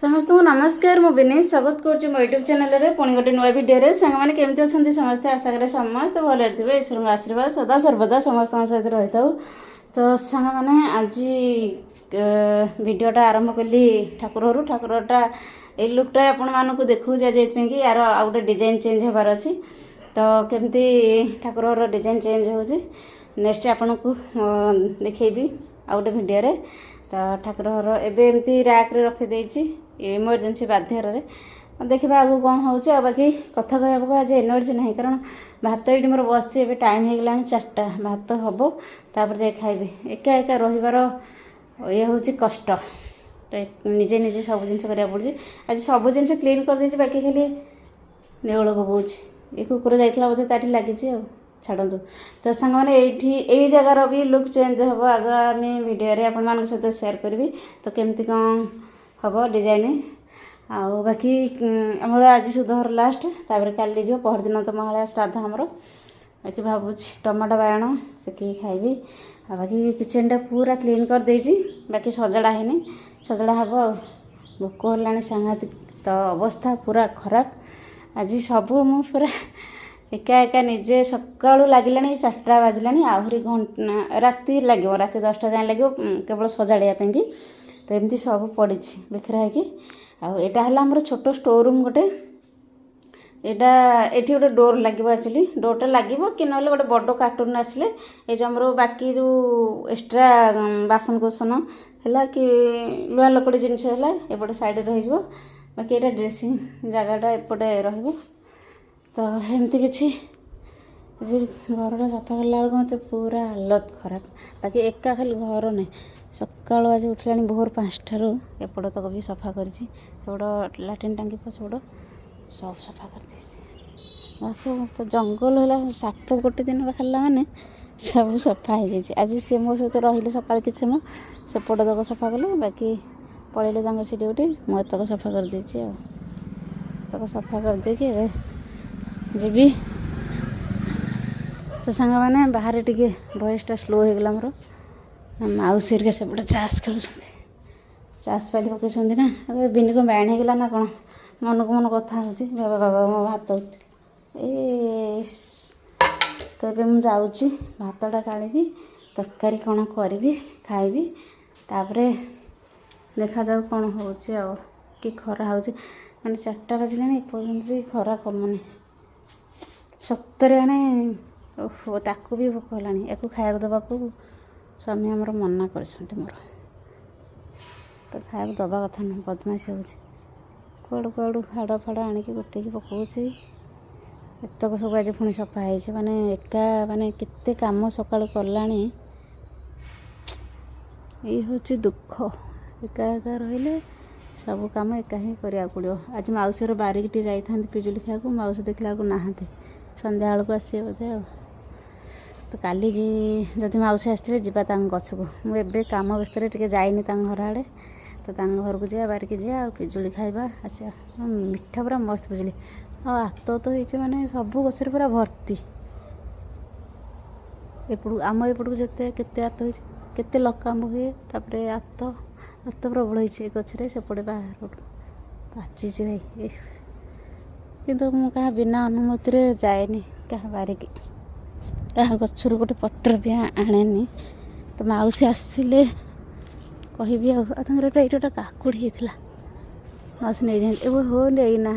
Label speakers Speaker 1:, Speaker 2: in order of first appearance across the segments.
Speaker 1: समस्त को नमस्कार मु विनीत स्वागत करुँच मो यूट्यूब चैनल रे पुणी गोटे नुआ भिडियो सांग मैंने केमती अच्छा समस्ते आशा करें समस्त भले थे ईश्वर आशीर्वाद सदा सर्वदा समस्त सहित रही था। तो सांग मैंने आज भिडियोटा आरंभ कली ठाकुरटा ये लुकटा आपण को देखू जाइए कि यार आ गए डिजाइन चेंज होबार अच्छी। तो केमती ठाकुर डिजाइन चेंज हो नेक्स्ट आपन को देखी आ गए भिडियो। तो ठाकुर एवं एमती रैक रे रखी इमरजेंसी बाध्यर देखा आगू कौन हो बाकी कथा कहूँ आज एनर्जी ना कारण भात ये मोर बस टाइम हो गला 4टा भात हम तापर जाए खाइबे एका एका रहीबार ये हूँ कष्ट निजे निजे सब जिन करा पड़ी। आज सब जिन क्लीन कर देछि बाकी खाली नेउल पकाउछि ये कुकुर जाइला बोधे ताठी लगी छाड़ू। तो सांग मैंने यही जगार भी लुक चेंज हम आगामी भिडियो आपण सहित शेयर करी। तो केमती कौन हम डिजाइन आउ बाकी आमर आज सुधर लास्ट तापर काली जो पहर दिन तो महालया श्राद्ध आमर बाकी भावुँ टमाटो बायण सेकिक खाइबी आ बाकी किचेनटा पूरा क्लीन कर देछि बाकी सजड़ा है सजड़ा हम आ भोक होलानी सांघातिक। तो अवस्था पूरा खराब आज सबू मु पूरा एका एका निजे सकाळू लगिलानी 4टा बाजिलानी आहरी घंटा राति लगे राति 10टा जाए लगे केवल सजाड़िया कि। तो एमती सब पड़ी बिखरा है आटा है छोट स्टोर रूम गोटे यहाँ ये गोटे डोर लगे एक्चुअली डोरटा लगे कि ना गोटे बड़ कार्टून आसिले ये जो आमर बाकी जो एक्सट्रा बासन कुसन है कि लुहा लकड़ी जिनस है एपटे साइड रही बाकी यहाँ ड्रेसिंग जगटा एपटे रही। तो एमती किसी घरटा सफा कला बेलू मत पूरा हालत खराब बाकी एका खाली घर नहीं सका आज उठला भोर 5टारू एपट तक भी सफा कर लाट्रिन टांगी पछपट सब सफा कर बस। तो जंगल है साप गोटे दिन बाहर माने सब सफा हो जाए। आज सी मो सहित रही सका कि समय सेपट तक सफा कले बाकी पलैले से ड्यूटी मुझे तक सफा कर देती तक सफा कर देकी जीवी। तो सांग मैंने बाहर टी वॉइसटा स्लो हो गला मोर माउसी हरिका सेपटे चाष खेलुं चाष पाली पकई ना बिनी को बैण होगा ना कौन मन को मन कथा हो बाबा बाबा मो भात ए। तो ये मुझे जाऊँगी भातटा गाड़ी तरकारी कौन करी खाइबी तापरे देखा जाऊ कौन हो कि खरा हो मैंने 4टा बाजिला एपर्तंत भी खरा कमुनी सतरे माने ताकू भी भोक होलानी या खाया दबाक स्वामी आमर मना कर मोर। तो खाया दबा कथा ना बदमाशी हो कौड़ू कौड़ू हाड़ फाड़ आणिकी गोटे पकाऊँगी एतक सब आज पुणी सफा है माने एका माने केते काम सकाळु कलानी ये हूँ दुख एका एका रहिले सब कम एका ही करिया पड़ो। आज मौसी बारिक टी जाइए पिजुली खाया मौसी देखला ना संध्या बेलू आसे बोधे तो काली जदि मौसी आसवे जावा गछ को मुझे कम व्यस्त टे जाइनी घर आड़े। तो घर को जा बारिक जा पिजुली खाइबा आसा मिठा पूरा मस्त पिजुली आत तो ये माने सब गचर पूरा भर्ती एपटू आम एपटू जिते केते आत होते लकाम हुए तापर आत आत प्रबल होती गचरे सेपटे बाहर पाची भाई किंतु मु क्या बिना अनुमति रे जाएनी क्या बारिक क्या गचर गोटे पत्र भी आनेनी। तो मौसी आसिले कहबी आटा काकुड़ी होता मौसी नहीं जाए हो नहीं ना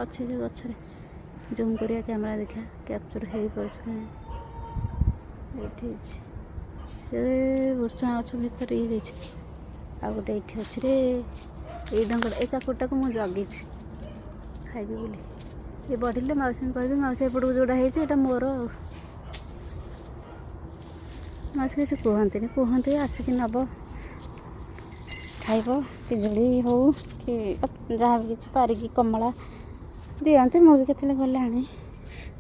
Speaker 1: अच्छे गचरे जूम करिया कैमरा देखा कैप्चर हो पारे से बुर्सुआ गछ भितर ये आ गोटे ये अच्छे रे ये डंगटा ए काकुटा को मुझे जगी खाइबी बोली ये बढ़िले मौसी कहबी मौसी एपट को जोड़ा है मोर मौसी किसी कहते आसिक नब खाइब पिजुली हो कि जहाँ भी किसी पारिकी कमला दिखते मुझे केतले गले आने।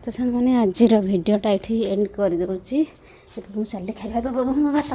Speaker 1: तो सांग मैंने आज भिडियोटा ये एंड कर दूँगी मुझे चली खाइबा बाबा भात